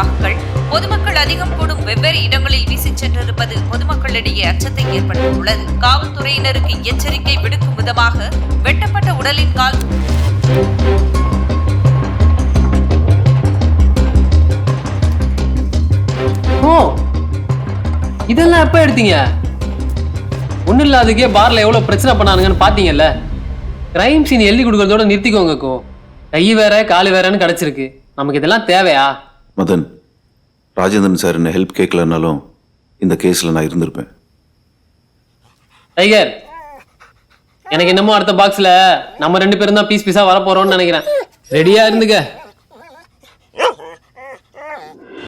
சாக்குகள் பொதுமக்கள் அதிகம் கூடும் வெவ்வேறு இடங்களில் வீசிச் சென்றிருப்பது பொதுமக்களிடையே அச்சத்தை ஏற்படுத்தியுள்ளது. காவல்துறையினருக்கு எச்சரிக்கை விடுக்கும் விதமாக வெட்டப்பட்ட உடலின் கால் இதெல்லாம் எப்ப எடுத்தீங்க? ஒன்னும் இல்லாததுக்கே பார்ல எவ்வளவு பிரச்சனை பண்ணானுங்கன்னு பாத்தீங்கல்ல. கிரைம் சீன் எழுதி கொடுக்கறதோட நிறுத்திக்கோங்கக்கோ. கை வேற காலு வேறன்னு கிடைச்சிருக்கு. நமக்கு இதெல்லாம் தேவையா? மதன், ராஜேந்திரன் சார் என்ன ஹெல்ப் கேட்கலனாலும் இந்த கேஸ்ல நான் இருந்திருப்பேன். டைகர், எனக்கு என்னமோ அடுத்த பாக்ஸ்ல நம்ம 2 பேரும் தான் பீஸ் பீஸா வர போறோம்னு நினைக்கிறேன். ரெடியா இருந்துக்க.